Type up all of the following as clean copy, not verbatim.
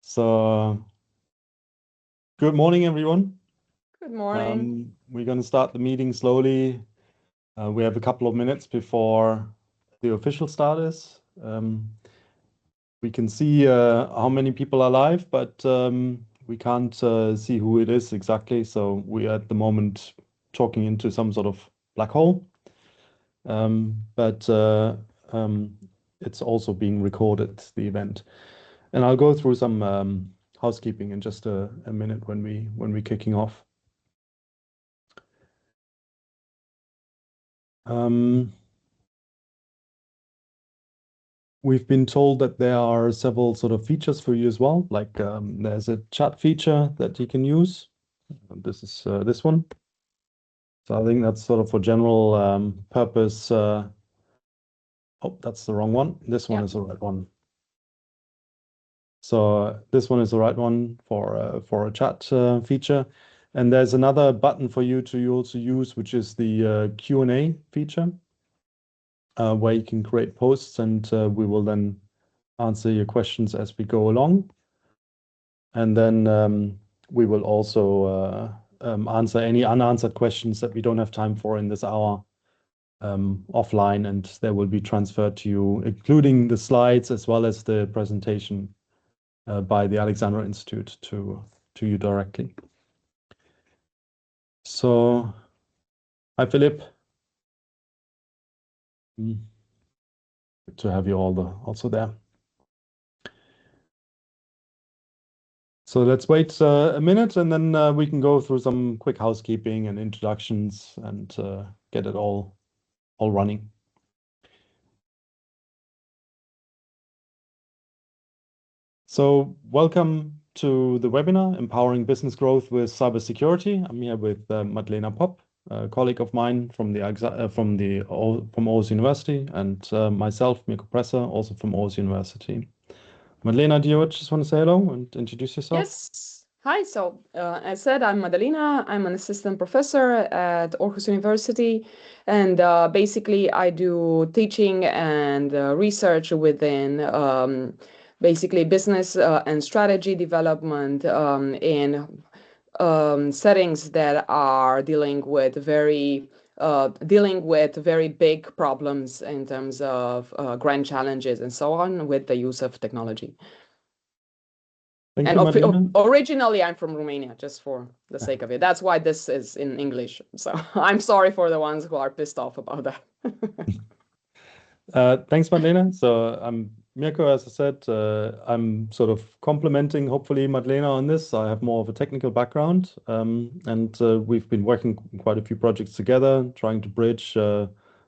So, good morning, everyone. Good morning. We're going to start the meeting slowly. We have a couple of minutes before the official start is. We can see how many people are live, but we can't see who it is exactly. So we are at the moment talking into some sort of black hole. But it's also being recorded, the event. And I'll go through some housekeeping in just a minute when we're kicking off. We've been told that there are several sort of features for you as well, like there's a chat feature that you can use. This is this one. So I think that's sort of for general purpose. Oh, that's the wrong one. This one is the right one. So this one is the right one for a chat feature. And there's another button for you to also use, which is the Q&A feature, where you can create posts and we will then answer your questions as we go along. And then we will also answer any unanswered questions that we don't have time for in this hour offline, and they will be transferred to you, including the slides as well as the presentation by the Alexandra Institute to you directly. So, hi, Philip. Good to have you all also there. So let's wait a minute and then we can go through some quick housekeeping and introductions and get it all running. So welcome to the webinar, Empowering Business Growth with Cybersecurity. I'm here with Madlena Popp, a colleague of mine from Aarhus University, and myself, Mirko Presser, also from Aarhus University. Madlena, do you just want to say hello and introduce yourself? Yes. Hi. So as said, I'm Madalena. I'm an assistant professor at Aarhus University. And basically, I do teaching and research within basically business and strategy development in settings that are dealing with very big problems in terms of grand challenges and so on with the use of technology. Thank you, Madlena. Originally, I'm from Romania, just for the sake of it. That's why this is in English. So I'm sorry for the ones who are pissed off about that. Thanks, Madlena. So I'm Mirko, as I said, I'm sort of complementing, hopefully, Madlena on this. I have more of a technical background, and we've been working quite a few projects together, trying to bridge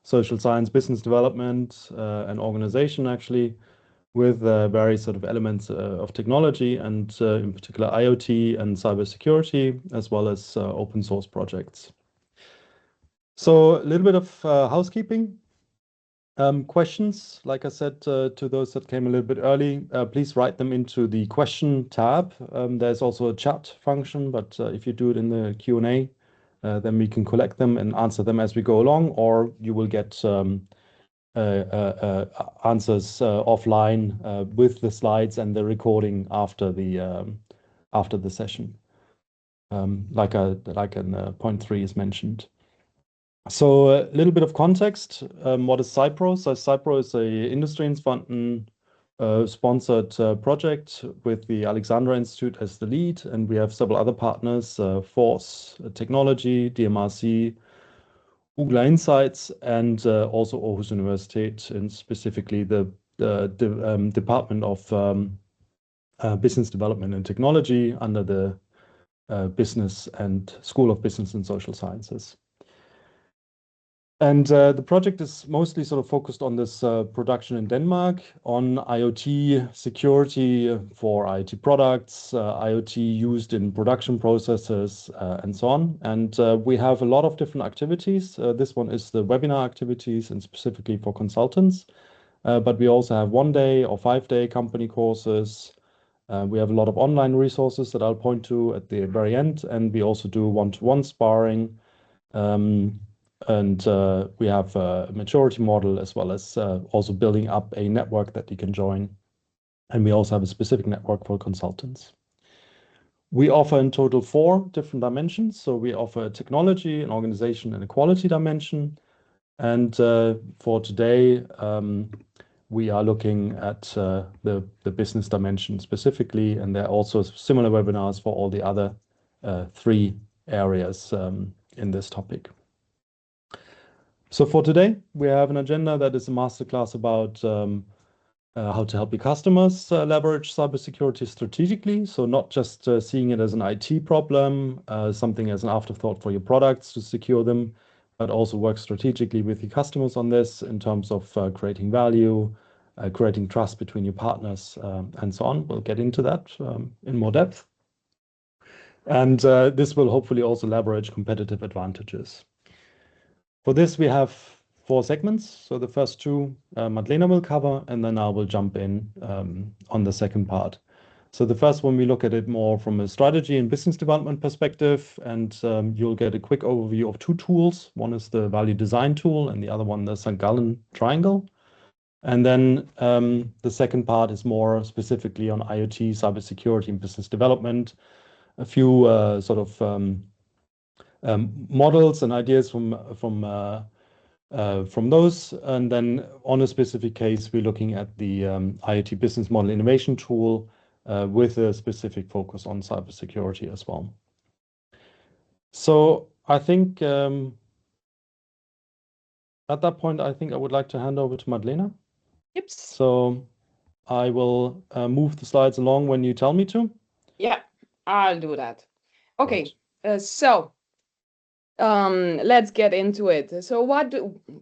social science, business development, and organization, actually, with various sort of elements of technology, and in particular IoT and cybersecurity, as well as open source projects. So a little bit of housekeeping. Questions, like I said, to those that came a little bit early, please write them into the question tab. There's also a chat function, but if you do it in the Q&A, then we can collect them and answer them as we go along, or you will get answers offline with the slides and the recording after the session, like in point 3 is mentioned. So a little bit of context. What is CyPro? So CyPro is a Industriensfonten sponsored project with the Alexandra Institute as the lead, and we have several other partners, Force Technology, DMRC, Google Insights, and also Aarhus University, and specifically the Department of Business Development and Technology under the Business and School of Business and Social Sciences. And the project is mostly sort of focused on this production in Denmark, on IoT security for IoT products, IoT used in production processes, and so on. And we have a lot of different activities. This one is the webinar activities and specifically for consultants. But we also have 1-day or 5-day company courses. We have a lot of online resources that I'll point to at the very end. And we also do one-to-one sparring. And we have a maturity model as well as also building up a network that you can join And we also have a specific network for consultants. We offer in total 4 different dimensions. So we offer a technology, an organization, and a quality dimension. And for today, we are looking at the business dimension specifically, and there are also similar webinars for all the other 3 areas in this topic. So for today, we have an agenda that is a masterclass about how to help your customers leverage cybersecurity strategically. So not just seeing it as an IT problem, something as an afterthought for your products to secure them, but also work strategically with your customers on this in terms of creating value, creating trust between your partners, and so on. We'll get into that in more depth. And this will hopefully also leverage competitive advantages. For this, we have 4 segments. So the first 2, Madlena will cover, and then I will jump in on the second part. So the first one, we look at it more from a strategy and business development perspective, and you'll get a quick overview of 2 tools. One is the value design tool, and the other one, the St. Gallen triangle. And then the second part is more specifically on IoT, cybersecurity, and business development. A few sort of models and ideas from those. And then on a specific case, we're looking at the IoT business model innovation tool with a specific focus on cybersecurity as well. So I think at that point, I think I would like to hand over to Madlena. Yep. So I will move the slides along when you tell me to. Yeah, I'll do that. Okay, so let's get into it. So what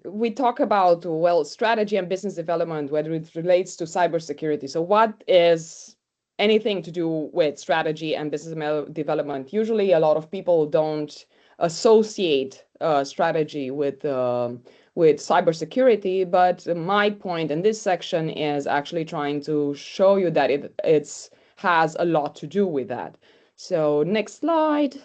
we talk about, well, strategy and business development, whether it relates to cybersecurity. So what is anything to do with strategy and business development? Usually a lot of people don't associate strategy with cybersecurity, but my point in this section is actually trying to show you that it has a lot to do with that. So next slide.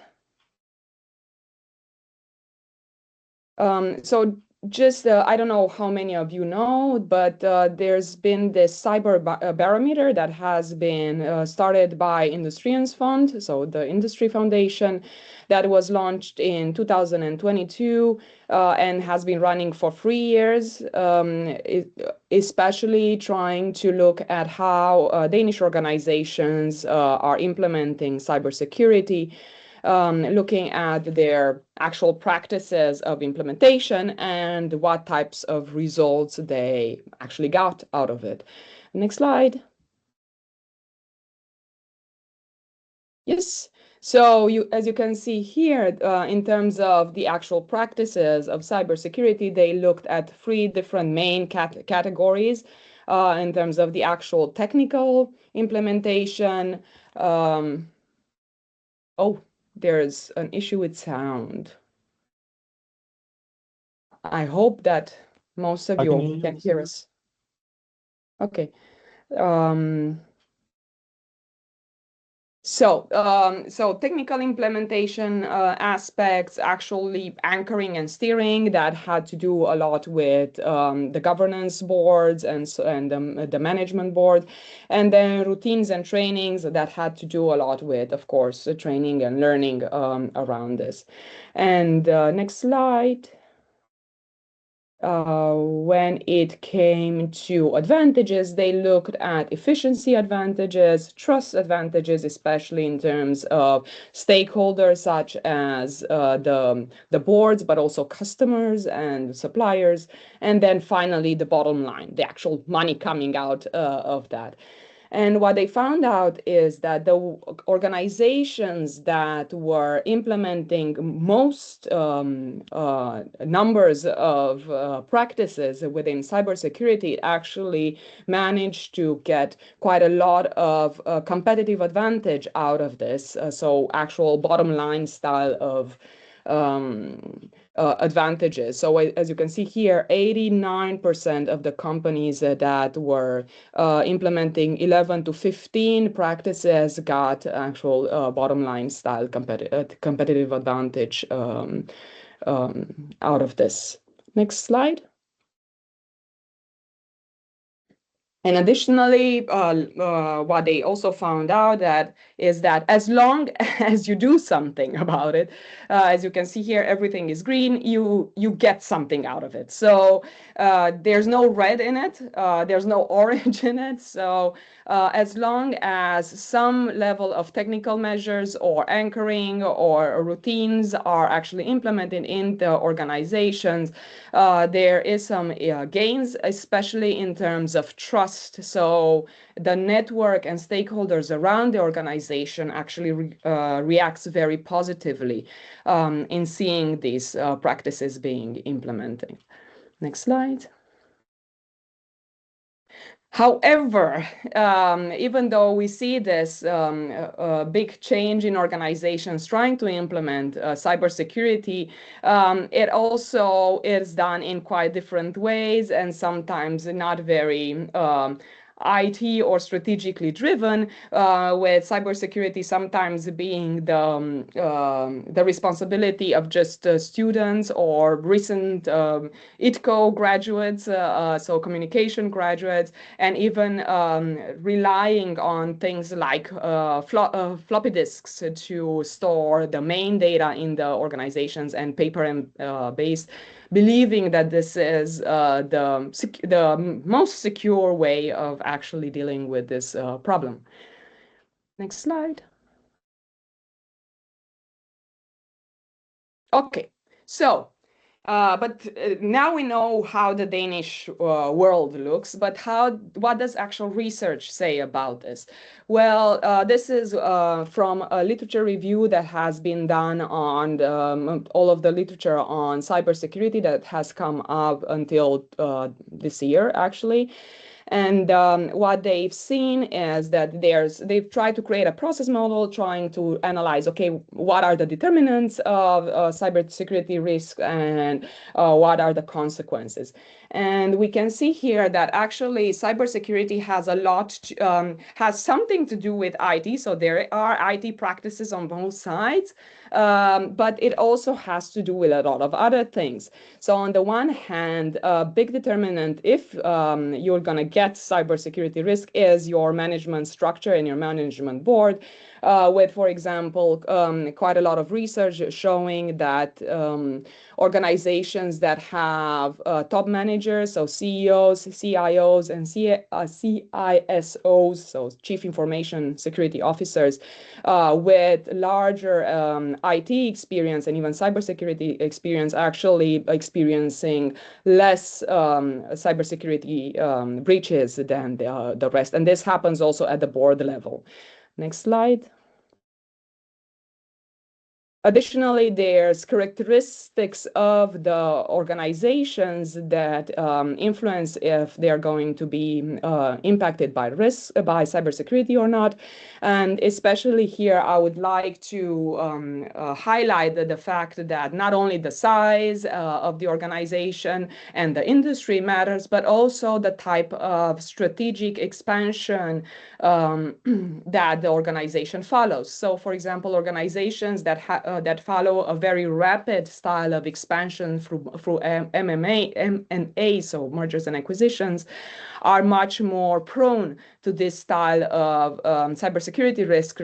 So just, I don't know how many of you know, but there's been this cyber barometer that has been started by Industrians Fund, so the Industry Foundation, that was launched in 2022 and has been running for 3 years, especially trying to look at how Danish organizations are implementing cybersecurity. Looking at their actual practices of implementation and what types of results they actually got out of it. Next slide. Yes. So as you can see here, in terms of the actual practices of cybersecurity, they looked at 3 different main categories in terms of the actual technical implementation. Oh, there's an issue with sound. I hope that most of you can hear us. Okay. So technical implementation aspects, actually anchoring and steering, that had to do a lot with the governance boards and the management board, and then routines and trainings that had to do a lot with, of course, training and learning around this. And next slide. When it came to advantages, they looked at efficiency advantages, trust advantages, especially in terms of stakeholders such as the boards, but also customers and suppliers. And then finally, the bottom line, the actual money coming out of that. And what they found out is that the organizations that were implementing most numbers of practices within cybersecurity actually managed to get quite a lot of competitive advantage out of this. So actual bottom line style of advantages. So as you can see here, 89% of the companies that were implementing 11 to 15 practices got actual bottom line style competitive advantage out of this. Next slide. And additionally, what they also found out that is that as long as you do something about it, as you can see here, everything is green, you get something out of it. So there's no red in it, there's no orange in it. So as long as some level of technical measures or anchoring or routines are actually implemented in the organizations, there is some gains, especially in terms of trust. So the network and stakeholders around the organization actually reacts very positively in seeing these practices being implemented. Next slide. However, even though we see this big change in organizations trying to implement cybersecurity, it also is done in quite different ways and sometimes not very IT or strategically driven, with cybersecurity sometimes being the responsibility of just students or recent ITCO graduates, so communication graduates, and even relying on things like floppy disks to store the main data in the organizations and paper and based, believing that this is the most secure way of actually dealing with this problem. Next slide. Okay, so but now we know how the Danish world looks, but what does actual research say about this? Well, this is from a literature review that has been done on all of the literature on cybersecurity that has come up until this year, actually. And what they've seen is that they've tried to create a process model trying to analyze, okay, what are the determinants of cybersecurity risk and what are the consequences. And we can see here that actually cybersecurity has something to do with IT. So there are IT practices on both sides, but it also has to do with a lot of other things. So on the one hand, a big determinant if you're going to get cybersecurity risk is your management structure and your management board, with, for example, quite a lot of research showing that organizations that have top managers, so CEOs, CIOs, and CISOs, so Chief Information Security Officers, with larger IT experience and even cybersecurity experience, actually experiencing less cybersecurity breaches than the rest. And this happens also at the board level. Next slide. Additionally, there's characteristics of the organizations that influence if they're going to be impacted by risk, by cybersecurity or not. And especially here, I would like to highlight the fact that not only the size of the organization and the industry matters, but also the type of strategic expansion that the organization follows. So, for example, organizations that follow a very rapid style of expansion through M&A, so mergers and acquisitions, are much more prone to this style of cybersecurity risk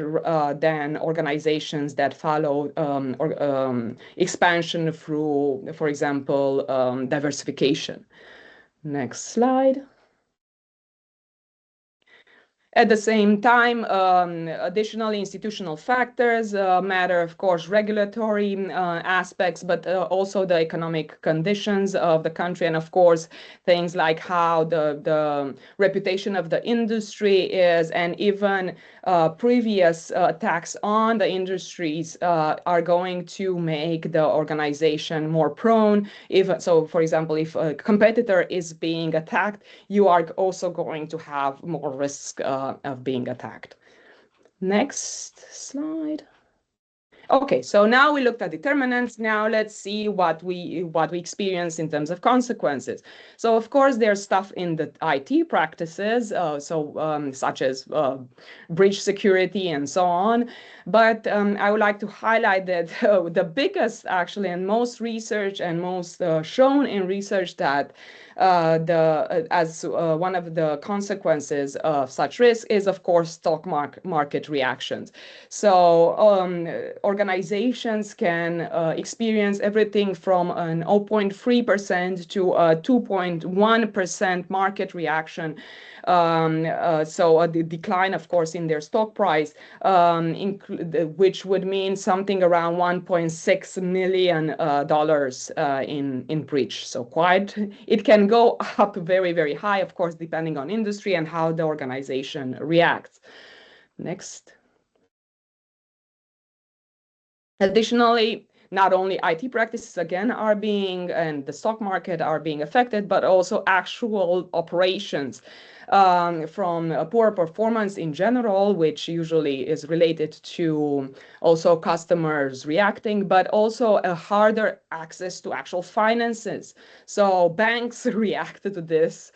than organizations that follow expansion through, for example, diversification. Next slide. At the same time, additional institutional factors matter, of course, regulatory aspects, but also the economic conditions of the country, and of course, things like how the reputation of the industry is, and even previous attacks on the industries are going to make the organization more prone. So, for example, if a competitor is being attacked, you are also going to have more risk of being attacked. Next slide. Okay, so now we looked at determinants. Now let's see what we experience in terms of consequences. So of course there's stuff in the IT practices, such as breach security and so on. But I would like to highlight that the biggest actually and most research and most shown in research that as one of the consequences of such risk is, of course, stock market reactions. So organizations can experience everything from an 0.3% to a 2.1% market reaction. So a decline, of course, in their stock price, which would mean something around $1.6 million in breach. So it can go up very, very high, of course, depending on industry and how the organization reacts. Next. Additionally, not only IT practices again and the stock market are being affected, but also actual operations from poor performance in general, which usually is related to also customers reacting, but also a harder access to actual finances. So banks react to this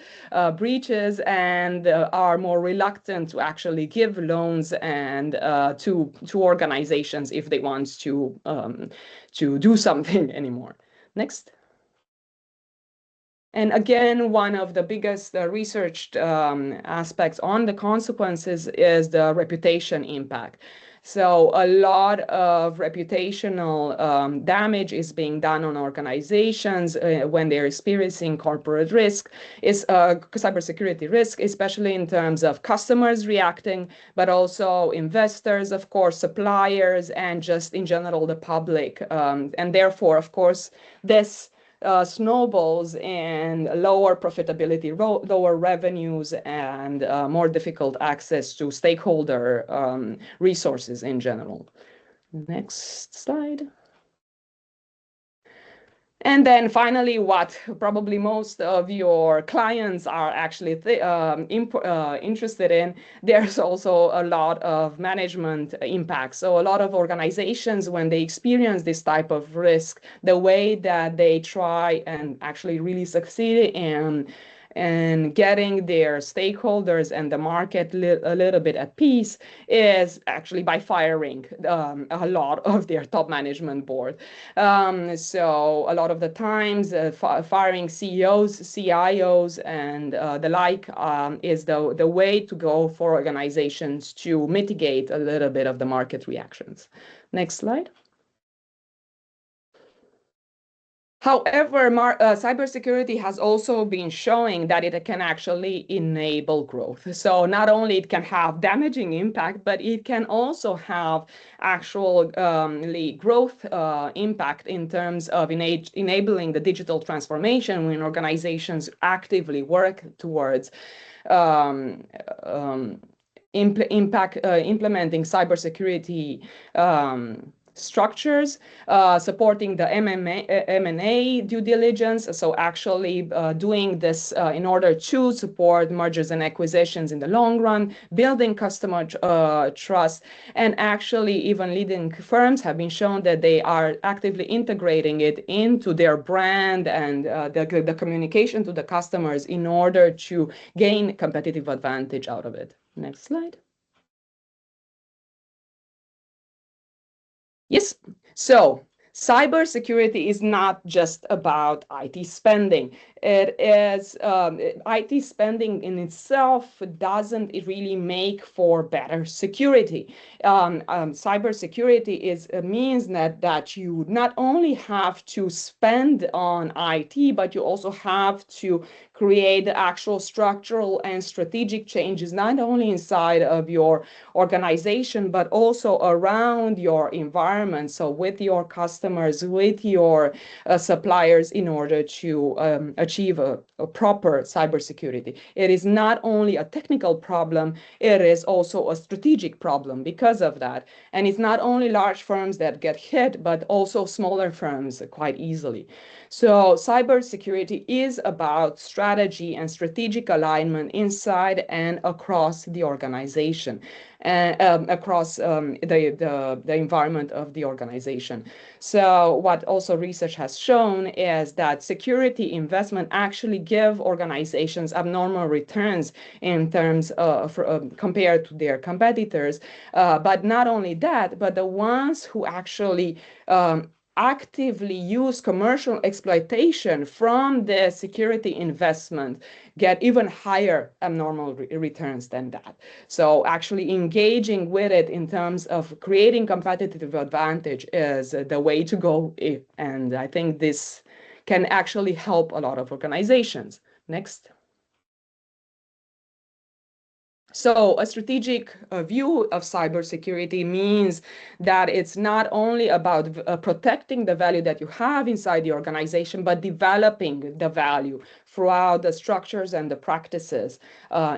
breaches and are more reluctant to actually give loans and to organizations if they want to do something anymore. Next. And again, one of the biggest researched aspects on the consequences is the reputation impact. So a lot of reputational damage is being done on organizations when they're experiencing corporate risk, is cybersecurity risk, especially in terms of customers reacting, but also investors, of course, suppliers, and just in general the public. And therefore, of course, this snowballs and lower profitability, lower revenues, and more difficult access to stakeholder resources in general. Next slide. And then finally, what probably most of your clients are actually interested in, there's also a lot of management impact. So a lot of organizations, when they experience this type of risk, the way that they try and actually really succeed in and getting their stakeholders and the market a little bit at peace is actually by firing a lot of their top management board. So a lot of the times firing CEOs, CIOs, and the like is the way to go for organizations to mitigate a little bit of the market reactions. Next slide. However, cybersecurity has also been showing that it can actually enable growth. So not only it can have damaging impact, but it can also have actual growth impact in terms of enabling the digital transformation when organizations actively work towards implementing cybersecurity structures, supporting the M&A due diligence. So actually doing this in order to support mergers and acquisitions in the long run, building customer trust, and actually even leading firms have been shown that they are actively integrating it into their brand and the communication to the customers in order to gain competitive advantage out of it. Next slide. Yes. So cybersecurity is not just about IT spending. It is IT spending in itself doesn't really make for better security. Cybersecurity means that you not only have to spend on IT, but you also have to create the actual structural and strategic changes, not only inside of your organization, but also around your environment. So with your customers, with your suppliers, in order to achieve a proper cybersecurity. It is not only a technical problem, it is also a strategic problem because of that. And it's not only large firms that get hit, but also smaller firms quite easily. So cybersecurity is about strategy and strategic alignment inside and across the organization, and across the environment of the organization. So what also research has shown is that security investment actually give organizations abnormal returns in terms of compared to their competitors. But not only that, but the ones who actually actively use commercial exploitation from the security investment get even higher abnormal returns than that. So actually engaging with it in terms of creating competitive advantage is the way to go. And I think this can actually help a lot of organizations. Next. So a strategic view of cybersecurity means that it's not only about protecting the value that you have inside the organization, but developing the value throughout the structures and the practices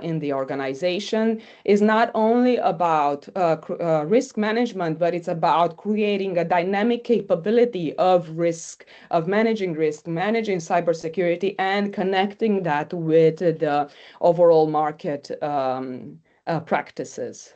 in the organization. Is not only about risk management, but it's about creating a dynamic capability of risk, of managing risk, managing cybersecurity, and connecting that with the overall market practices.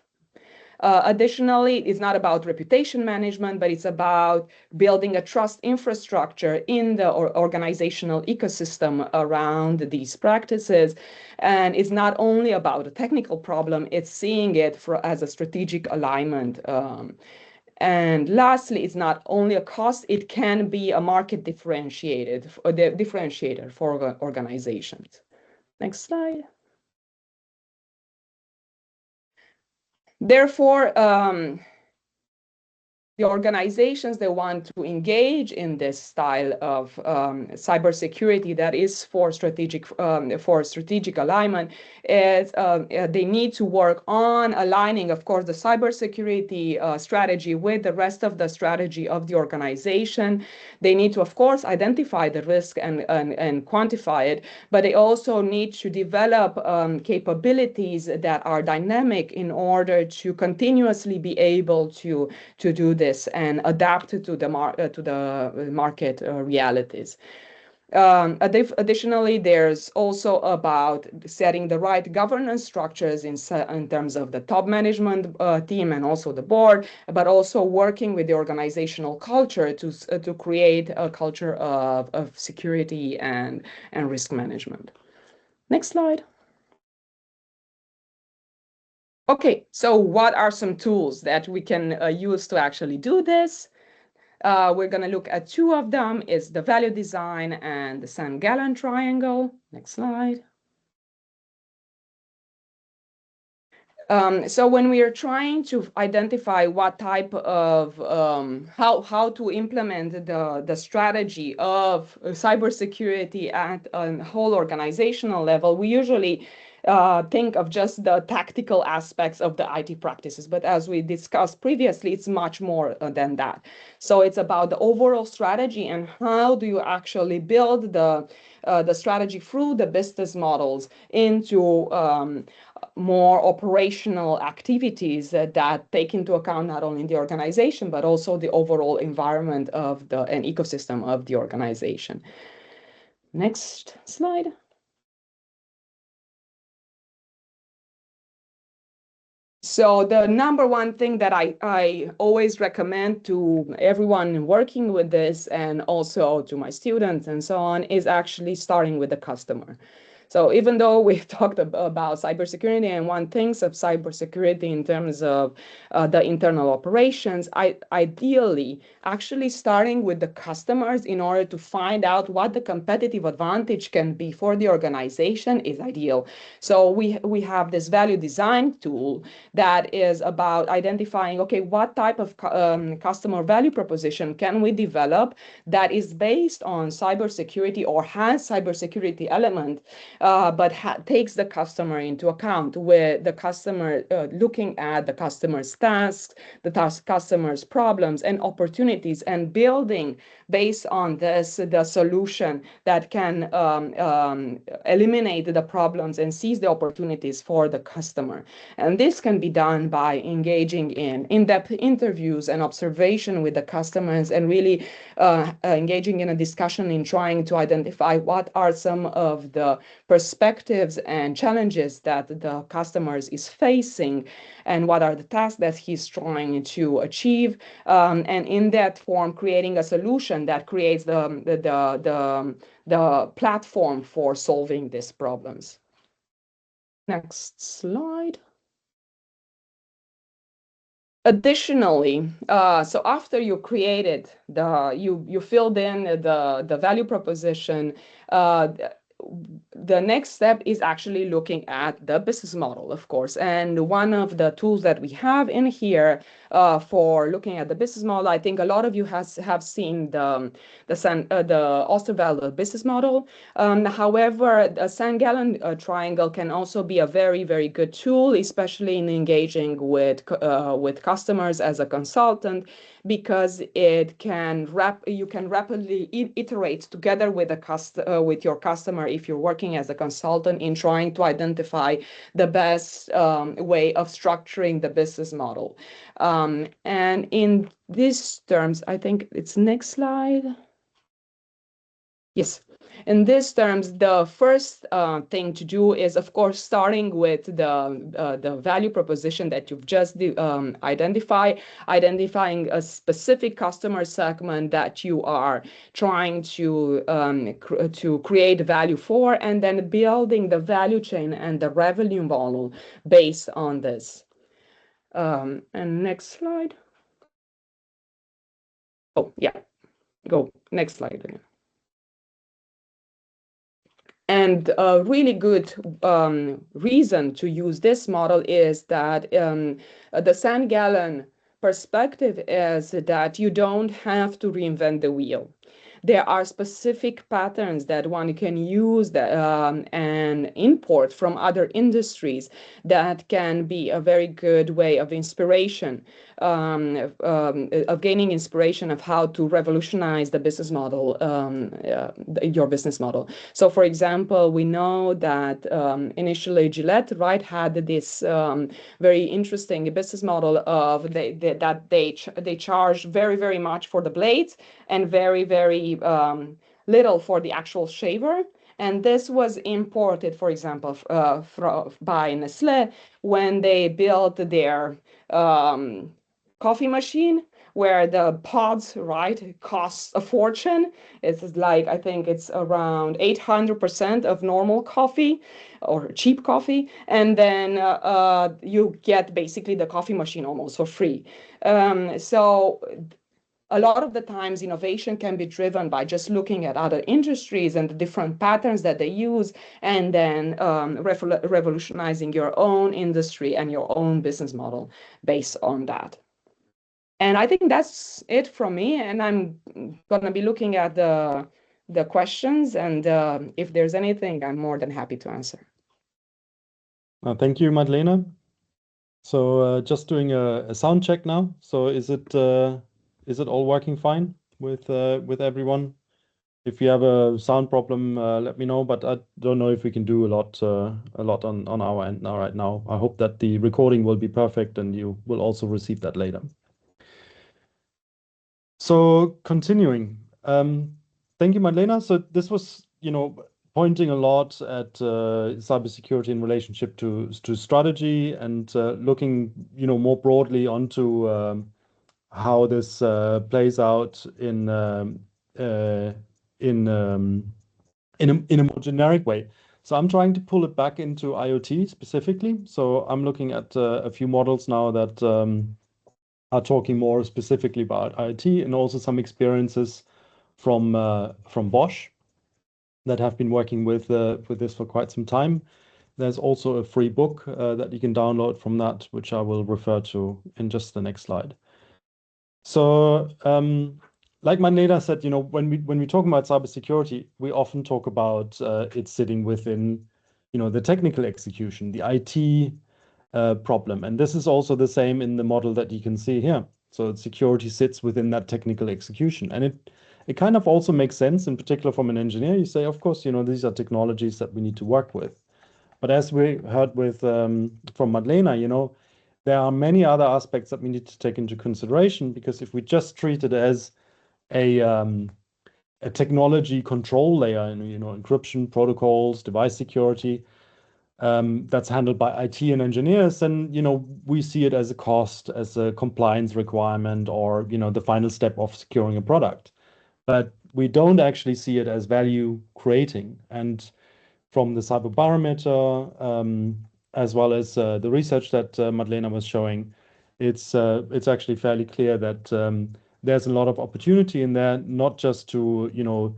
Additionally, it's not about reputation management, but it's about building a trust infrastructure in the organizational ecosystem around these practices. And it's not only about a technical problem, it's seeing it as a strategic alignment. And lastly, it's not only a cost, it can be a market differentiator for organizations. Next slide. Therefore, the organizations that want to engage in this style of cybersecurity that is for strategic alignment is they need to work on aligning, of course, the cybersecurity strategy with the rest of the strategy of the organization. They need to, of course, identify the risk and quantify it, but they also need to develop capabilities that are dynamic in order to continuously be able to do this and adapt to the market realities. Additionally, there's also about setting the right governance structures in terms of the top management team and also the board, but also working with the organizational culture to create a culture of security and risk management. Next slide. Okay, so what are some tools that we can use to actually do this? We're going to look at two of them, is the value design and the San-Gallen triangle. Next slide. So when we are trying to identify what type of, how to implement the strategy of cybersecurity at a whole organizational level, we usually think of just the tactical aspects of the IT practices. But as we discussed previously, it's much more than that. So it's about the overall strategy and how do you actually build the strategy through the business models into more operational activities that take into account not only the organization, but also the overall environment of an ecosystem of the organization. Next slide. So the number one thing that I always recommend to everyone working with this and also to my students and so on is actually starting with the customer. So even though we've talked about cybersecurity and one thinks of cybersecurity in terms of the internal operations, ideally actually starting with the customers in order to find out what the competitive advantage can be for the organization is ideal. So we have this value design tool that is about identifying, okay, what type of customer value proposition can we develop that is based on cybersecurity or has cybersecurity element but takes the customer into account, with the customer looking at the customer's tasks, the customer's problems and opportunities, and building based on this the solution that can eliminate the problems and seize the opportunities for the customer. And this can be done by engaging in in-depth interviews and observation with the customers, and really engaging in a discussion in trying to identify what are some of the perspectives and challenges that the customers is facing, and what are the tasks that he's trying to achieve, and in that form creating a solution that creates the platform for solving these problems. Next slide. Additionally, so after you created you filled in the value proposition, the next step is actually looking at the business model, of course. And one of the tools that we have in here for looking at the business model, I think a lot of you have seen the Osterwald business model. However, the St. triangle can also be a very, very good tool, especially in engaging with customers as a consultant, because you can rapidly iterate together with your customer if you're working as a consultant in trying to identify the best way of structuring the business model. And in these terms, I think it's next slide. Yes. In these terms, the first thing to do is, of course, starting with the value proposition that you've just identifying a specific customer segment that you are trying to create value for, and then building the value chain and the revenue model based on this. And next slide. Oh, yeah. Go next slide again. And a really good reason to use this model is that the St. Gallen perspective is that you don't have to reinvent the wheel. There are specific patterns that one can use and import from other industries that can be a very good way of inspiration, of gaining inspiration of how to revolutionize the business model, your business model. So, for example, we know that initially Gillette, right, had this very interesting business model of that they charge very, very much for the blades and very, very little for the actual shaver. And this was imported, for example, by Nestlé when they built their coffee machine, where the pods, right, costs a fortune. It's like, I think it's around 800% of normal coffee or cheap coffee. And then you get basically the coffee machine almost for free. So a lot of the times innovation can be driven by just looking at other industries and the different patterns that they use, and then revolutionizing your own industry and your own business model based on that. And I think that's it from me, and I'm going to be looking at the questions, and if there's anything, I'm more than happy to answer. Thank you, Madlena. So just doing a sound check now. So is it all working fine with everyone? If you have a sound problem, let me know. But I don't know if we can do a lot on our end now right now. I hope that the recording will be perfect and you will also receive that later. So continuing, thank you, Madlena. So this was, pointing a lot at cybersecurity in relationship to strategy, and looking, more broadly onto how this plays out in a more generic way. So I'm trying to pull it back into IoT specifically. So I'm looking at a few models now that are talking more specifically about IoT, and also some experiences from Bosch that have been working with this for quite some time. There's also a free book that you can download from that, which I will refer to in just the next slide. So, like Madlena said, when we talk about cybersecurity, we often talk about it sitting within the technical execution, the IT problem. And this is also the same in the model that you can see here. So security sits within that technical execution. And it kind of also makes sense, in particular from an engineer. You say, of course, these are technologies that we need to work with. But as we heard with from Madlena, there are many other aspects that we need to take into consideration, because if we just treat it as a technology control layer, encryption protocols, device security, that's handled by IT and engineers, then we see it as a cost, as a compliance requirement, or the final step of securing a product. But we don't actually see it as value creating. And from the cyber barometer, as well as the research that Madlena was showing, it's actually fairly clear that there's a lot of opportunity in there, not just to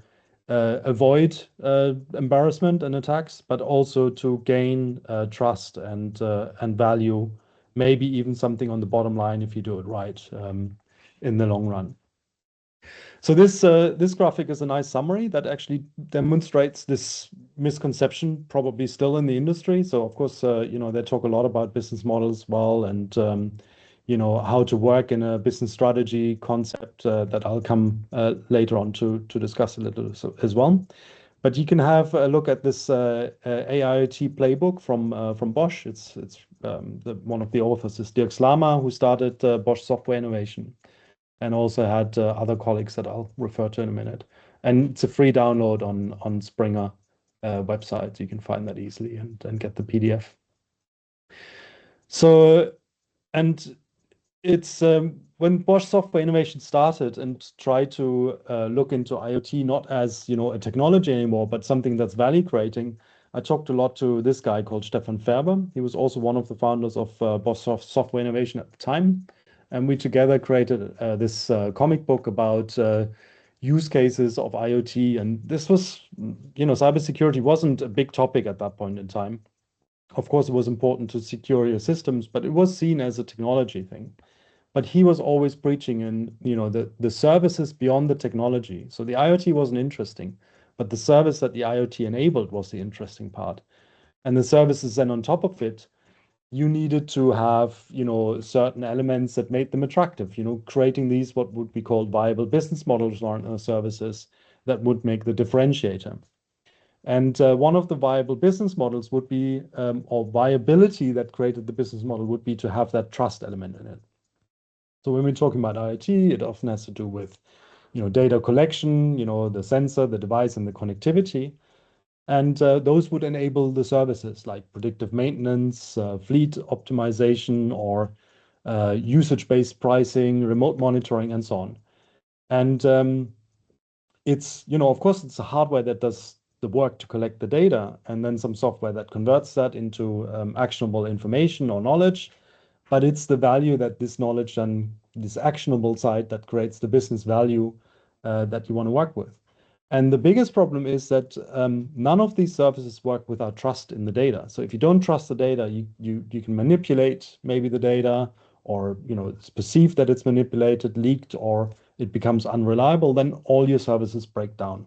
avoid embarrassment and attacks, but also to gain trust and value, maybe even something on the bottom line if you do it right in the long run. So this graphic is a nice summary that actually demonstrates this misconception probably still in the industry. So of course, they talk a lot about business models well, and how to work in a business strategy concept that I'll come later on to discuss a little as well. But you can have a look at this AIoT playbook from Bosch. It's one of the authors is Dirk Slama, who started Bosch Software Innovation, and also had other colleagues that I'll refer to in a minute. And it's a free download on Springer website. You can find that easily and get the PDF. So, and it's when Bosch Software Innovation started and tried to look into IoT not as a technology anymore, but something that's value creating. I talked a lot to this guy called Stefan Färber. He was also one of the founders of Bosch Software Innovation at the time. And we together created this comic book about use cases of IoT. And this was, cybersecurity wasn't a big topic at that point in time. Of course, it was important to secure your systems, but it was seen as a technology thing. But he was always preaching in, the services beyond the technology. So the IoT wasn't interesting, but the service that the IoT enabled was the interesting part. And the services then on top of it, you needed to have, certain elements that made them attractive, creating these what would be called viable business models or services that would make the differentiator. And one of the viable business models would be, or viability that created the business model would be to have that trust element in it. So when we're talking about IoT, it often has to do with, data collection, the sensor, the device, and the connectivity. And those would enable the services like predictive maintenance, fleet optimization, or usage-based pricing, remote monitoring, and so on. And it's, of course, it's the hardware that does the work to collect the data, and then some software that converts that into actionable information or knowledge. But it's the value that this knowledge and this actionable side that creates the business value that you want to work with. And the biggest problem is that none of these services work without trust in the data. So if you don't trust the data, you can manipulate maybe the data, or it's perceived that it's manipulated, leaked, or it becomes unreliable, then all your services break down.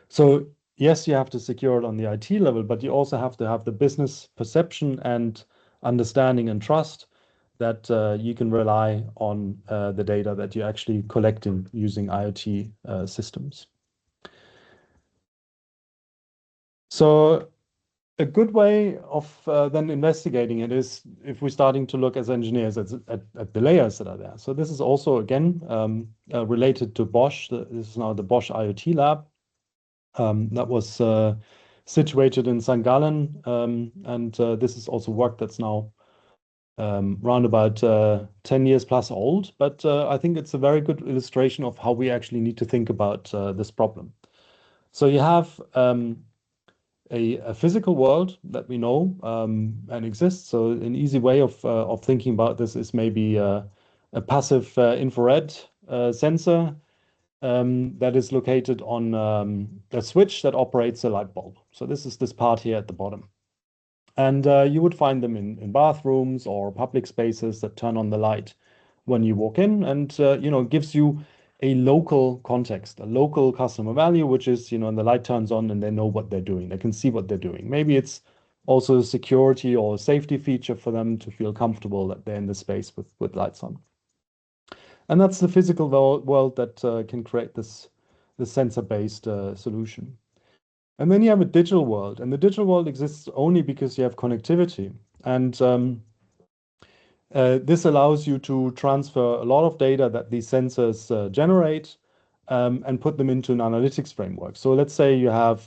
So yes, you have to secure it on the IT level, but you also have to have the business perception and understanding and trust that you can rely on the data that you're actually collecting using IoT systems. So a good way of then investigating it is if we're starting to look as engineers at the layers that are there. So this is also, again, related to Bosch. This is now the Bosch IoT lab that was situated in St. Gallen. And this is also work that's now round about 10 years plus old. But I think it's a very good illustration of how we actually need to think about this problem. So you have a physical world that we know and exists. So an easy way of thinking about this is maybe a passive infrared sensor that is located on a switch that operates a light bulb. So this is this part here at the bottom. And you would find them in bathrooms or public spaces that turn on the light when you walk in, and gives you a local context, a local customer value, which is, when the light turns on and they know what they're doing. They can see what they're doing. Maybe it's also a security or a safety feature for them to feel comfortable that they're in the space with lights on. And that's the physical world that can create this sensor-based solution. And then you have a digital world, and the digital world exists only because you have connectivity. And this allows you to transfer a lot of data that these sensors generate and put them into an analytics framework. So let's say you have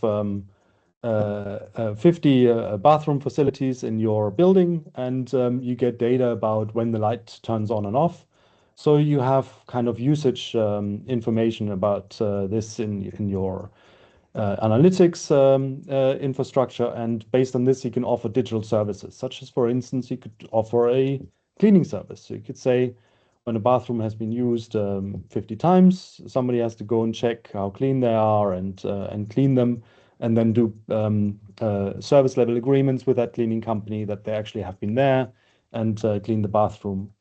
50 bathroom facilities in your building, and you get data about when the light turns on and off. So you have kind of usage information about this in your analytics infrastructure, and based on this, you can offer digital services, such as, for instance, you could offer a cleaning service. So you could say, when a bathroom has been used 50 times, somebody has to go and check how clean they are and clean them, and then do service level agreements with that cleaning company that they actually have been there and clean the bathroom.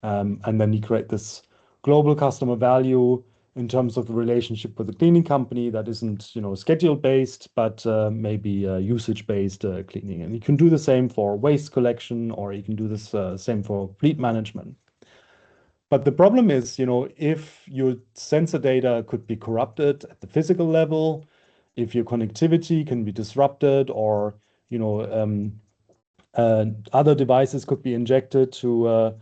And then you create this global customer value in terms of the relationship with the cleaning company that isn't, schedule based, but maybe usage based cleaning. And you can do the same for waste collection, or you can do this same for fleet management. But the problem is, if your sensor data could be corrupted at the physical level, if your connectivity can be disrupted, or other devices could be injected to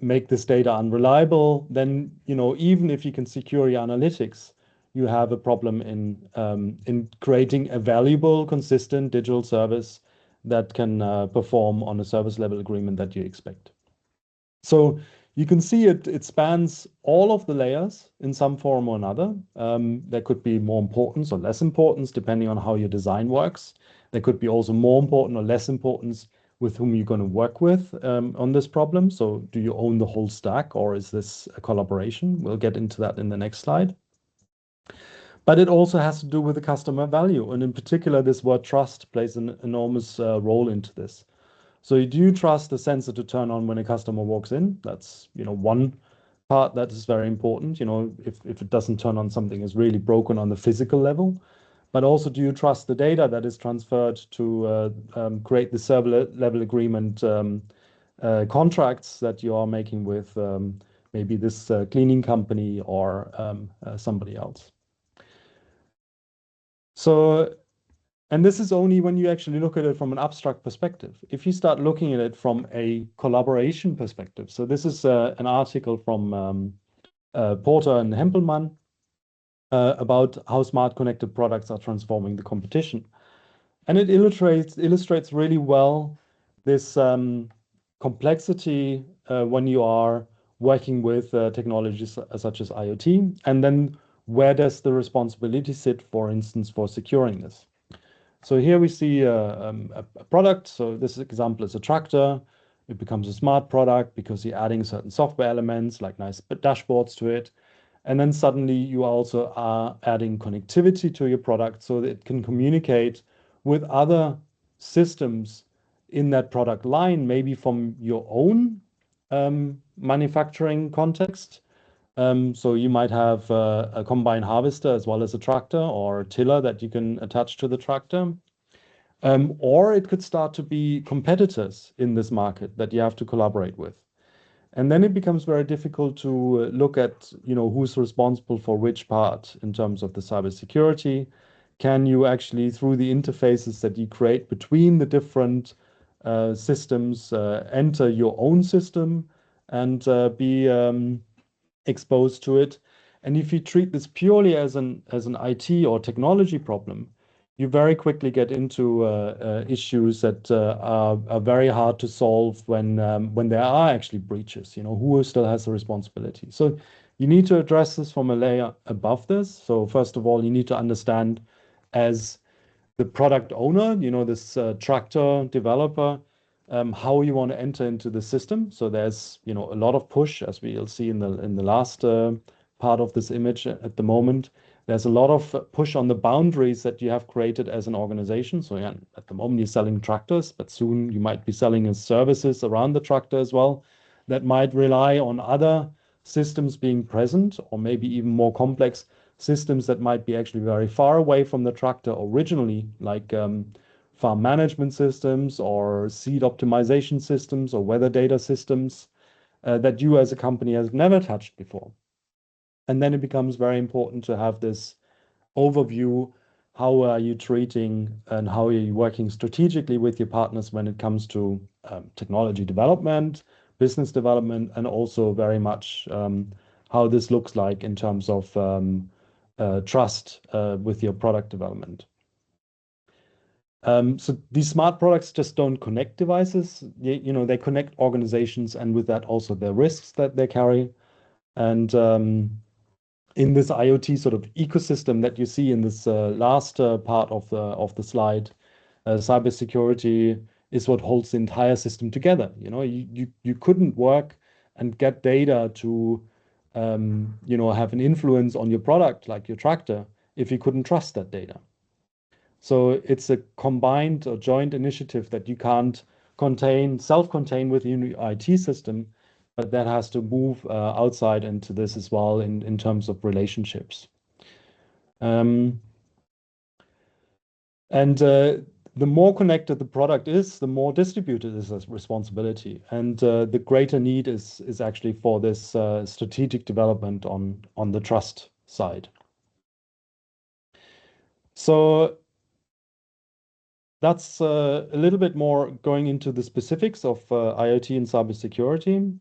make this data unreliable, then even if you can secure your analytics, you have a problem in creating a valuable, consistent digital service that can perform on a service level agreement that you expect. So you can see it spans all of the layers in some form or another. There could be more importance or less importance depending on how your design works. There could be also more important or less importance with whom you're going to work with on this problem. So do you own the whole stack, or is this a collaboration? We'll get into that in the next slide. But it also has to do with the customer value. And in particular, this word trust plays an enormous role into this. So do you trust the sensor to turn on when a customer walks in? That's, one part that is very important. If it doesn't turn on, something is really broken on the physical level. But also, do you trust the data that is transferred to create the server level agreement contracts that you are making with maybe this cleaning company or somebody else? So, and this is only when you actually look at it from an abstract perspective. If you start looking at it from a collaboration perspective, so this is an article from Porter and Hempelmann about how smart connected products are transforming the competition. And it illustrates really well this complexity when you are working with technologies such as IoT, and then where does the responsibility sit, for instance, for securing this? So here we see a product. So this example is a tractor. It becomes a smart product because you're adding certain software elements like nice dashboards to it. And then suddenly you also are adding connectivity to your product so that it can communicate with other systems in that product line, maybe from your own manufacturing context. So you might have a combine harvester as well as a tractor, or a tiller that you can attach to the tractor. Or it could start to be competitors in this market that you have to collaborate with. And then it becomes very difficult to look at, who's responsible for which part in terms of the cybersecurity. Can you actually, through the interfaces that you create between the different systems, enter your own system and be exposed to it? And if you treat this purely as an IT or technology problem, you very quickly get into issues that are very hard to solve when there are actually breaches. Who still has the responsibility? So you need to address this from a layer above this. So first of all, you need to understand, as the product owner, this tractor developer, how you want to enter into the system. So there's a lot of push, as we'll see in the last part of this image at the moment. There's a lot of push on the boundaries that you have created as an organization. So yeah, at the moment you're selling tractors, but soon you might be selling services around the tractor as well that might rely on other systems being present, or maybe even more complex systems that might be actually very far away from the tractor originally, like farm management systems or seed optimization systems or weather data systems that you as a company has never touched before. And then it becomes very important to have this overview. How are you treating and how are you working strategically with your partners when it comes to technology development, business development, and also very much how this looks like in terms of trust with your product development. So these smart products just don't connect devices. They connect organizations, and with that also the risks that they carry. And in this IoT sort of ecosystem that you see in this last part of the slide, cybersecurity is what holds the entire system together. You couldn't work and get data to have an influence on your product like your tractor if you couldn't trust that data. So it's a combined or joint initiative that you can't self-contain within your IT system, but that has to move outside into this as well in terms of relationships. And the more connected the product is, the more distributed is its responsibility. And the greater need is actually for this strategic development on the trust side. So that's a little bit more going into the specifics of IoT and cybersecurity.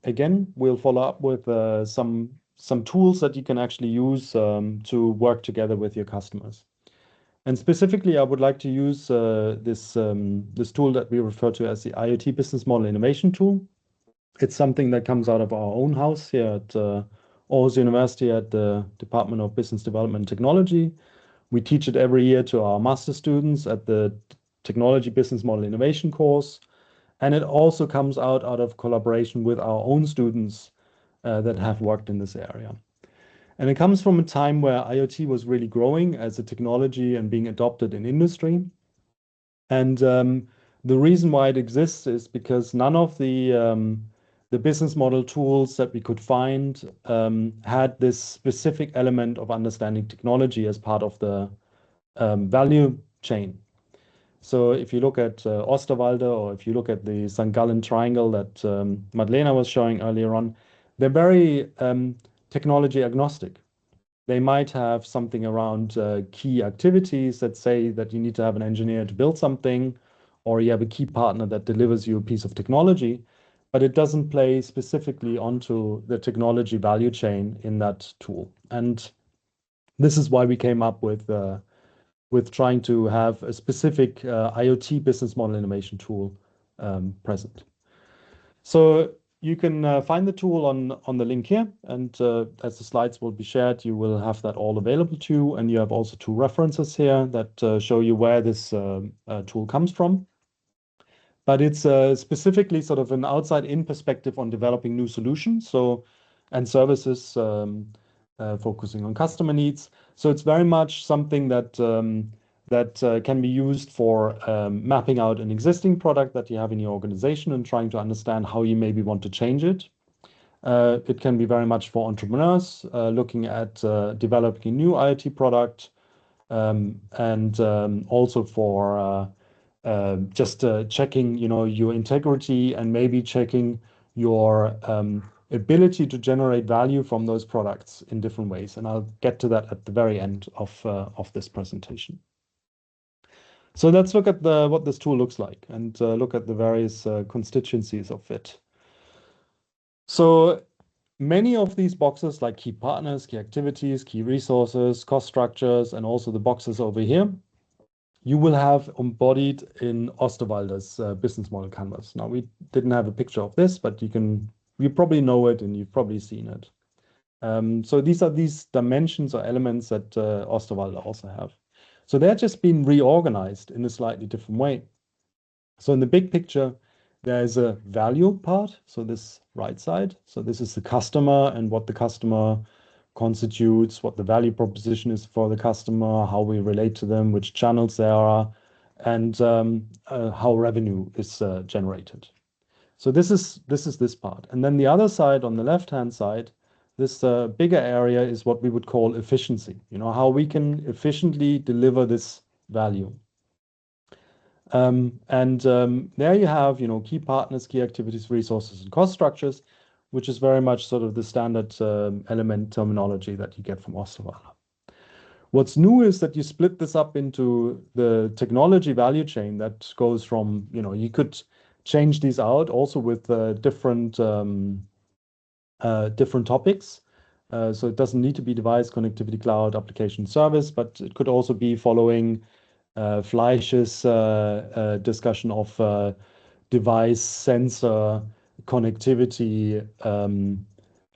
Again, we'll follow up with some tools that you can actually use to work together with your customers. And specifically, I would like to use this tool that we refer to as the IoT Business Model Innovation Tool. It's something that comes out of our own house here at Aarhus University at the Department of Business Development and Technology. We teach it every year to our master students at the Technology Business Model Innovation course. And it also comes out of collaboration with our own students that have worked in this area. And it comes from a time where IoT was really growing as a technology and being adopted in industry. And the reason why it exists is because none of the business model tools that we could find had this specific element of understanding technology as part of the value chain. So if you look at Osterwalder, or if you look at the St. Gallen triangle that Madlena was showing earlier on, they're very technology agnostic. They might have something around key activities that say that you need to have an engineer to build something, or you have a key partner that delivers you a piece of technology, but it doesn't play specifically onto the technology value chain in that tool. And this is why we came up with trying to have a specific IoT business model innovation tool present. So you can find the tool on the link here, and as the slides will be shared, you will have that all available to you, and you have also two references here that show you where this tool comes from. But it's specifically sort of an outside-in perspective on developing new solutions and services focusing on customer needs. So it's very much something that can be used for mapping out an existing product that you have in your organization and trying to understand how you maybe want to change it. It can be very much for entrepreneurs looking at developing a new IoT product, and also for just checking, your integrity and maybe checking your ability to generate value from those products in different ways. And I'll get to that at the very end of this presentation. So let's look at what this tool looks like and look at the various constituencies of it. So many of these boxes, like key partners, key activities, key resources, cost structures, and also the boxes over here, you will have embodied in Osterwalder's business model canvas. Now, we didn't have a picture of this, but you probably know it and you've probably seen it. So these are these dimensions or elements that Osterwalder also have. So they're just been reorganized in a slightly different way. So in the big picture, there's a value part, so this right side. So this is the customer and what the customer constitutes, what the value proposition is for the customer, how we relate to them, which channels there are, and how revenue is generated. So this is this part. And then the other side, on the left-hand side, this bigger area is what we would call efficiency, how we can efficiently deliver this value. There you have, key partners, key activities, resources, and cost structures, which is very much sort of the standard element terminology that you get from Osterweiler. What's new is that you split this up into the technology value chain that goes from, you could change these out also with different topics. So it doesn't need to be device, connectivity, cloud, application, service, but it could also be following Fleisch's discussion of device, sensor, connectivity,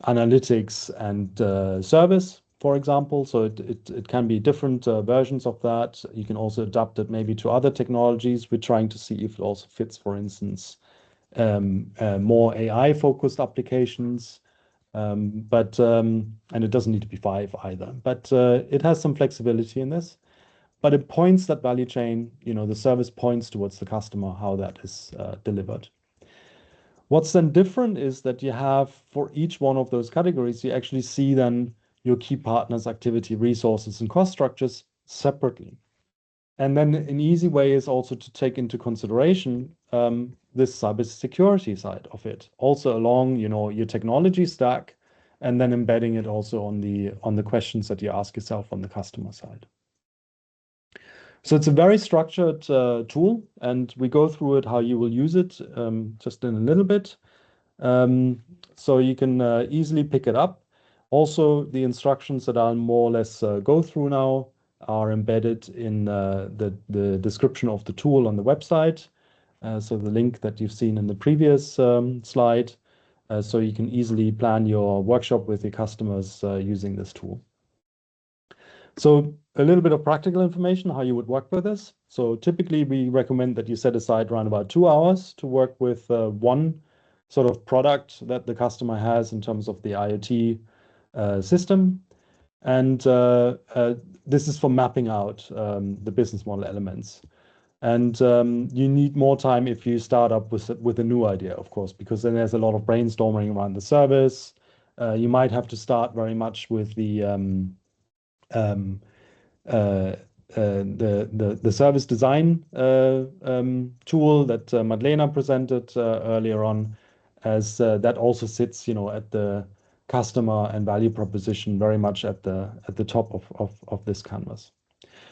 analytics, and service, for example. So it can be different versions of that. You can also adapt it maybe to other technologies. We're trying to see if it also fits, for instance, more AI-focused applications. And it doesn't need to be 5 either. But it has some flexibility in this. But it points that value chain, the service points towards the customer, how that is delivered. What's then different is that you have, for each one of those categories, you actually see then your key partners, activity, resources, and cost structures separately. And then an easy way is also to take into consideration this cybersecurity side of it, also along, your technology stack, and then embedding it also on the questions that you ask yourself on the customer side. So it's a very structured tool, and we go through it, how you will use it just in a little bit. So you can easily pick it up. Also, the instructions that I'll more or less go through now are embedded in the description of the tool on the website. So the link that you've seen in the previous slide. So you can easily plan your workshop with your customers using this tool. So a little bit of practical information, how you would work with this. So typically we recommend that you set aside around about 2 hours to work with one sort of product that the customer has in terms of the IoT system. And this is for mapping out the business model elements. And you need more time if you start up with a new idea, of course, because then there's a lot of brainstorming around the service. You might have to start very much with the service design tool that Madlena presented earlier on, as that also sits, at the customer and value proposition very much at the top of this canvas.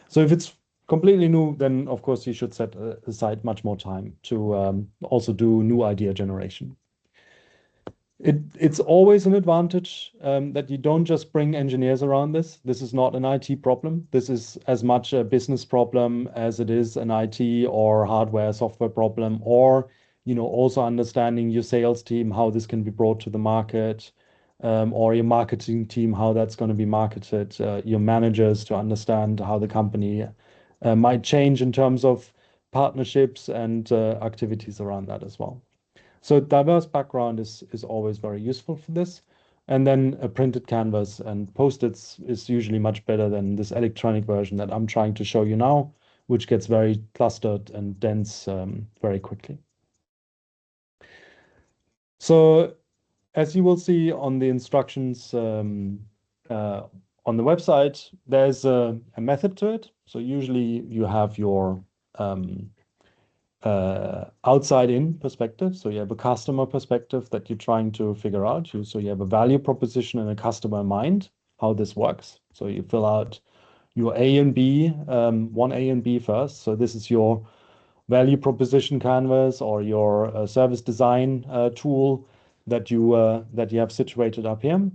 So if it's completely new, then of course you should set aside much more time to also do new idea generation. It's always an advantage that you don't just bring engineers around this. This is not an IT problem. This is as much a business problem as it is an IT or hardware software problem, or also understanding your sales team, how this can be brought to the market, or your marketing team, how that's going to be marketed, your managers to understand how the company might change in terms of partnerships and activities around that as well. So diverse background is always very useful for this. And then a printed canvas and Post-its is usually much better than this electronic version that I'm trying to show you now, which gets very clustered and dense very quickly. So as you will see on the instructions on the website, there's a method to it. So usually you have your outside-in perspective. So you have a customer perspective that you're trying to figure out. So you have a value proposition and a customer in mind, how this works. So you fill out your A and B, 1A and B first. So this is your value proposition canvas or your service design tool that you have situated up here.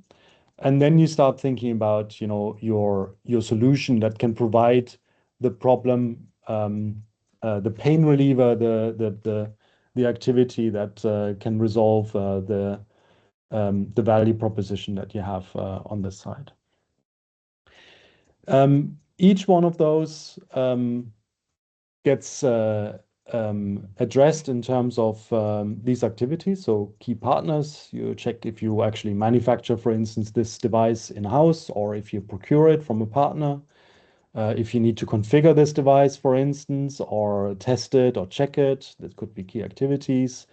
And then you start thinking about, your solution that can provide the problem, the pain reliever, the activity that can resolve the value proposition that you have on this side. Each one of those gets addressed in terms of these activities. So key partners, you check if you actually manufacture, for instance, this device in-house, or if you procure it from a partner. If you need to configure this device, for instance, or test it or check it, that could be key activities.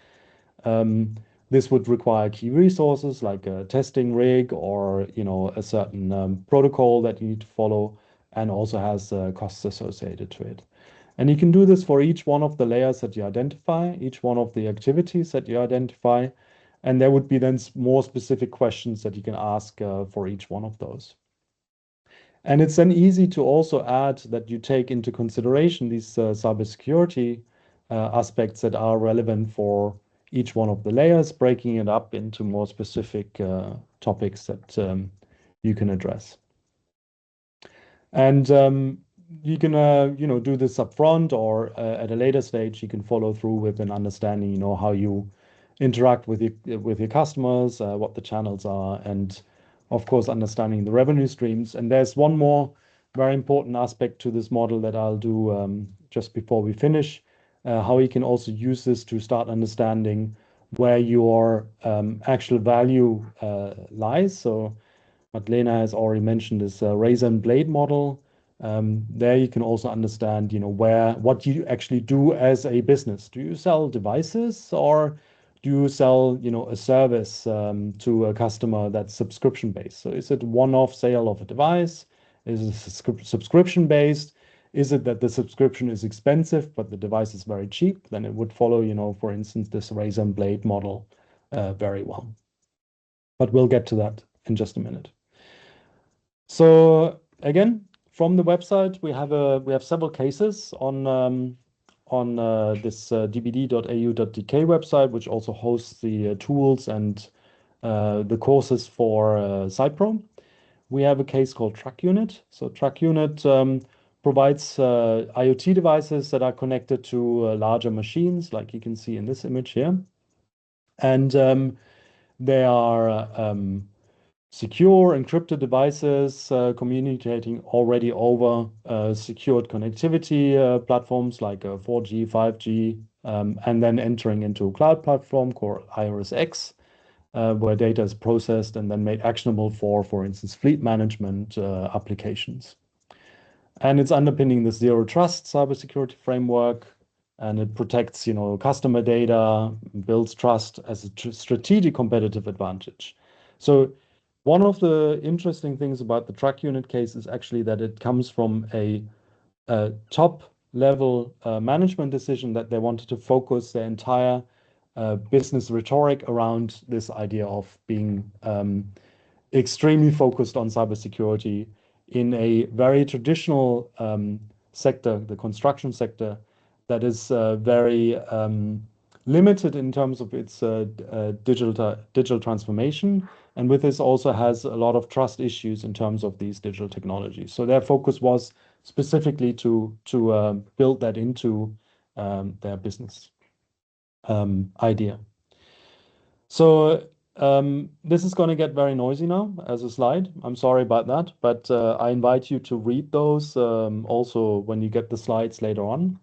This would require key resources like a testing rig or a certain protocol that you need to follow, and also has costs associated to it. And you can do this for each one of the layers that you identify, each one of the activities that you identify, and there would be then more specific questions that you can ask for each one of those. And it's then easy to also add that you take into consideration these cybersecurity aspects that are relevant for each one of the layers, breaking it up into more specific topics that you can address. And you can do this upfront, or at a later stage you can follow through with an understanding how you interact with your customers, what the channels are, and of course understanding the revenue streams. And there's one more very important aspect to this model that I'll do just before we finish, how you can also use this to start understanding where your actual value lies. So Madlena has already mentioned this razor and blade model. There you can also understand, what you actually do as a business. Do you sell devices, or do you sell, a service to a customer that's subscription based? So is it one-off sale of a device? Is it subscription based? Is it that the subscription is expensive, but the device is very cheap? Then it would follow, for instance, this razor and blade model very well. But we'll get to that in just a minute. So again, from the website, we have several cases on this dbd.au.dk website, which also hosts the tools and the courses for CyPro. We have a case called Track Unit. So Track Unit provides IoT devices that are connected to larger machines, like you can see in this image here. And they are secure encrypted devices communicating already over secured connectivity platforms like 4G, 5G, and then entering into a cloud platform called IRSX, where data is processed and then made actionable for instance, fleet management applications. And it's underpinning the zero trust cybersecurity framework, and it protects, customer data, builds trust as a strategic competitive advantage. So one of the interesting things about the Track Unit case is actually that it comes from a top level management decision that they wanted to focus their entire business rhetoric around this idea of being extremely focused on cybersecurity in a very traditional sector, the construction sector, that is very limited in terms of its digital transformation, and with this also has a lot of trust issues in terms of these digital technologies. So their focus was specifically to build that into their business idea. So this is going to get very noisy now as a slide. I'm sorry about that, but I invite you to read those also when you get the slides later on.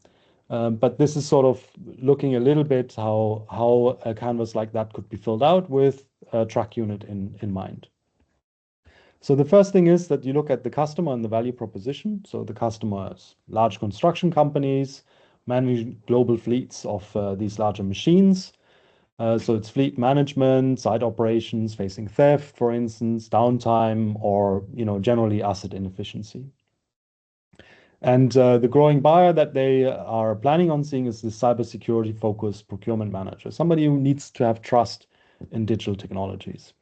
But this is sort of looking a little bit how a canvas like that could be filled out with a Track Unit in mind. So the first thing is that you look at the customer and the value proposition. So the customers, large construction companies, managing global fleets of these larger machines. So it's fleet management, site operations facing theft, for instance, downtime, or generally asset inefficiency. And the growing buyer that they are planning on seeing is the cybersecurity-focused procurement manager, somebody who needs to have trust in digital technologies.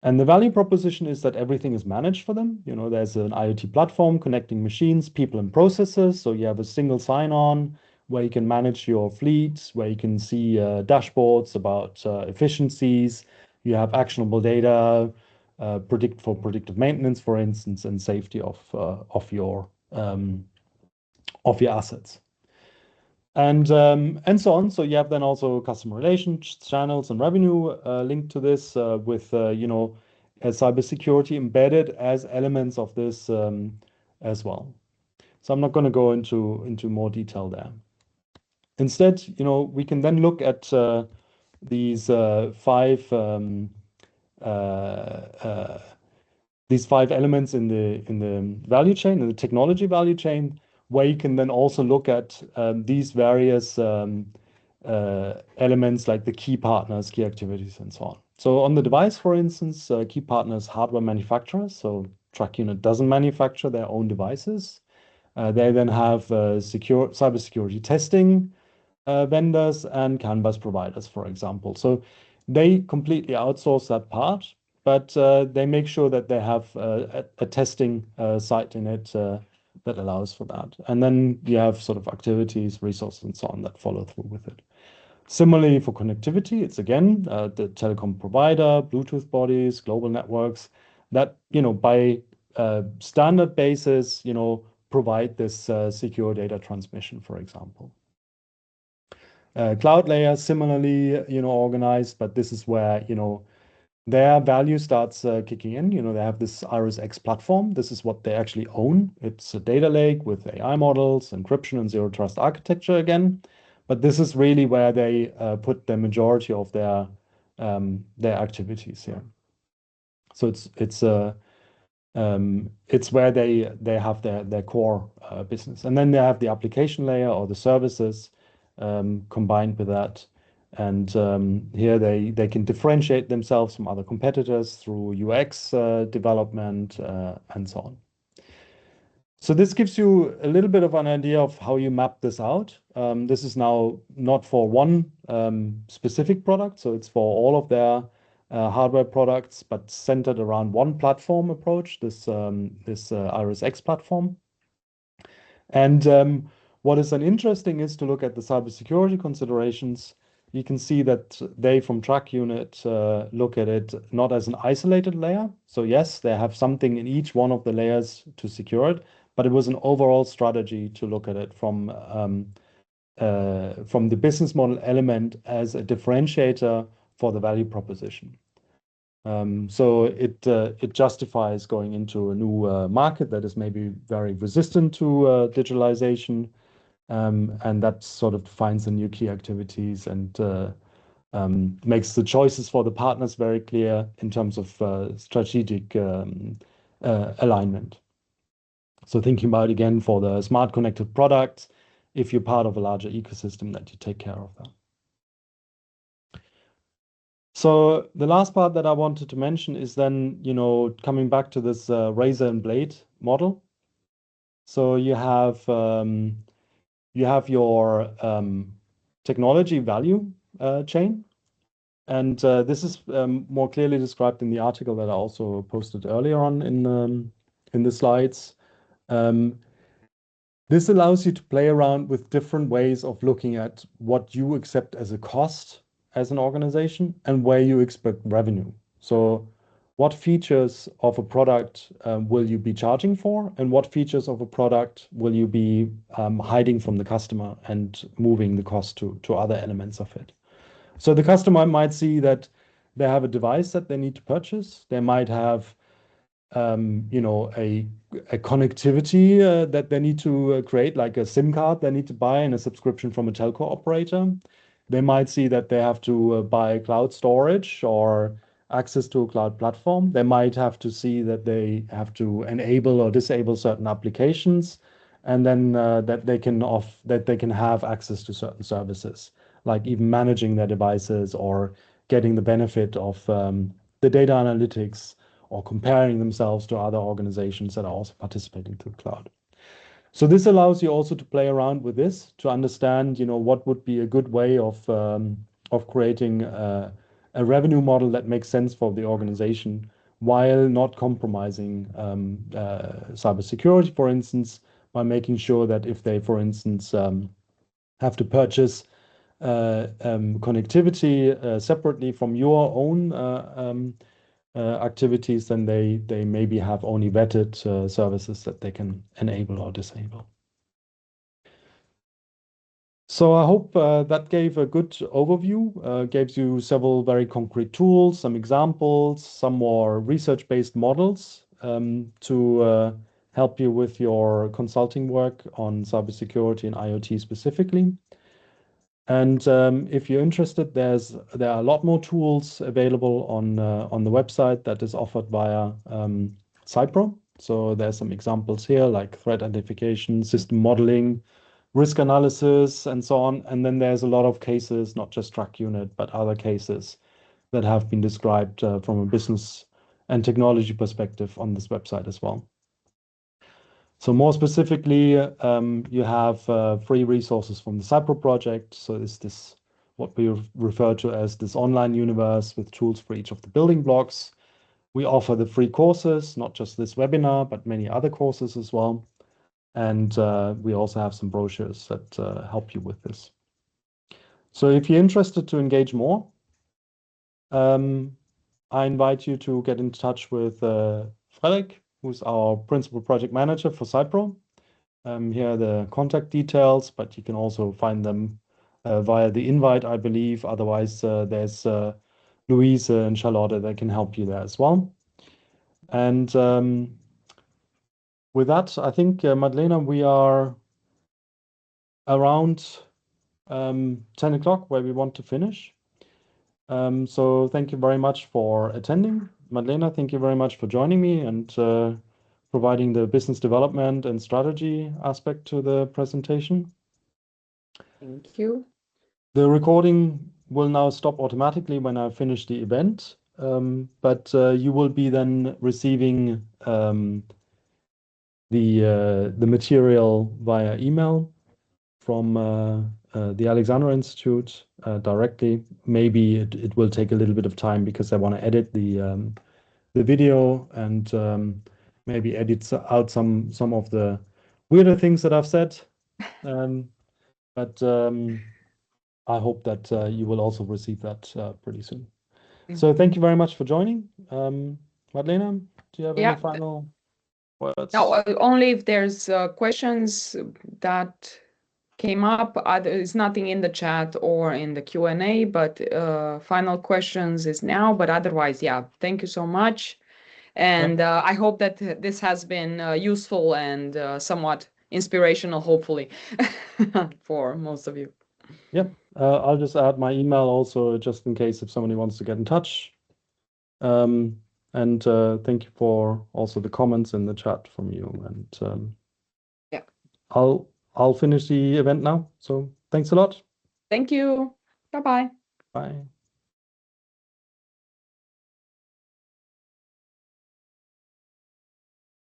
And the value proposition is that everything is managed for them. There's an IoT platform connecting machines, people, and processes. So you have a single sign-on where you can manage your fleet, where you can see dashboards about efficiencies. You have actionable data, predictive maintenance, for instance, and safety of your assets, and so on. So you have then also customer relations, channels, and revenue linked to this with cybersecurity embedded as elements of this as well. So I'm not going to go into more detail there. Instead, we can then look at these five elements in the value chain, in the technology value chain, where you can then also look at these various elements like the key partners, key activities, and so on. So on the device, for instance, key partners, hardware manufacturers. So TrackUnit doesn't manufacture their own devices. They then have cybersecurity testing vendors and canvas providers, for example. So they completely outsource that part, but they make sure that they have a testing site in it that allows for that. And then you have sort of activities, resources, and so on that follow through with it. Similarly, for connectivity, it's again the telecom provider, Bluetooth bodies, global networks that, by standard basis, provide this secure data transmission, for example. Cloud layer, similarly, organized, but this is where, their value starts kicking in. They have this IrisX platform. This is what they actually own. It's a data lake with AI models, encryption, and zero trust architecture again. But this is really where they put the majority of their activities here. So it's where they have their core business, and then they have the application layer or the services combined with that. And here they can differentiate themselves from other competitors through UX development and so on. So this gives you a little bit of an idea of how you map this out. This is now not for one specific product, so it's for all of their hardware products, but centered around one platform approach, this IrisX platform. And what is then interesting is to look at the cybersecurity considerations. You can see that they, from TrackUnit, look at it not as an isolated layer. So yes, they have something in each one of the layers to secure it, but it was an overall strategy to look at it from the business model element as a differentiator for the value proposition. So it justifies going into a new market that is maybe very resistant to digitalization, and that sort of defines the new key activities and makes the choices for the partners very clear in terms of strategic alignment. So thinking about, again, for the smart connected products, if you're part of a larger ecosystem, that you take care of that. So the last part that I wanted to mention is then, coming back to this razor and blade model. So you have your technology value chain. And this is more clearly described in the article that I also posted earlier on in the slides. This allows you to play around with different ways of looking at what you accept as a cost as an organization and where you expect revenue. So what features of a product will you be charging for, and what features of a product will you be hiding from the customer and moving the cost to other elements of it? So the customer might see that they have a device that they need to purchase. They might have a connectivity that they need to create, like a SIM card they need to buy and a subscription from a telco operator. They might see that they have to buy cloud storage or access to a cloud platform. They might have to see that they have to enable or disable certain applications, and then that they can have access to certain services, like even managing their devices or getting the benefit of the data analytics, or comparing themselves to other organizations that are also participating through cloud. So this allows you also to play around with this to understand, what would be a good way of creating a revenue model that makes sense for the organization while not compromising cybersecurity, for instance, by making sure that if they, for instance, have to purchase connectivity separately from your own activities, then they maybe have only vetted services that they can enable or disable. So I hope that gave a good overview, gives you several very concrete tools, some examples, some more research-based models to help you with your consulting work on cybersecurity and IoT specifically. And if you're interested, there are a lot more tools available on the website that is offered via CyPro. So there's some examples here, like threat identification, system modeling, risk analysis and so on. And then there's a lot of cases, not just truck unit, but other cases that have been described from a business and technology perspective on this website as well. So more specifically, you have free resources from the CyPro project. So is this what we refer to as this online universe with tools for each of the building blocks. We offer the free courses, not just this webinar, but many other courses as well. And we also have some brochures that help you with this. So if you're interested to engage more, I invite you to get in touch with Fredrik, who's our principal project manager for CyPro. Here are the contact details, but you can also find them via the invite, I believe. Otherwise, there's Louise and Charlotte that can help you there as well. And with that, I think, Madlena, we are around 10 o'clock where we want to finish. So thank you very much for attending. Madlena, thank you very much for joining me and providing the business development and strategy aspect to the presentation. Thank you. The recording will now stop automatically when I finish the event, but you will be then receiving the material via email from the Alexander Institute directly. Maybe it will take a little bit of time because I want to edit the video and maybe edit out some of the weirder things that I've said. But I hope that you will also receive that pretty soon. So thank you very much for joining. Madlena, do you have any final words? No, only if there's questions that came up. There's nothing in the chat or in the Q&A, but final questions is now. But otherwise, yeah, thank you so much. And I hope that this has been useful and somewhat inspirational, hopefully, for most of you. Yeah, I'll just add my email also, just in case if somebody wants to get in touch. And thank you for also the comments in the chat from you. And yeah, I'll finish the event now. So thanks a lot. Thank you. Bye-bye. Bye.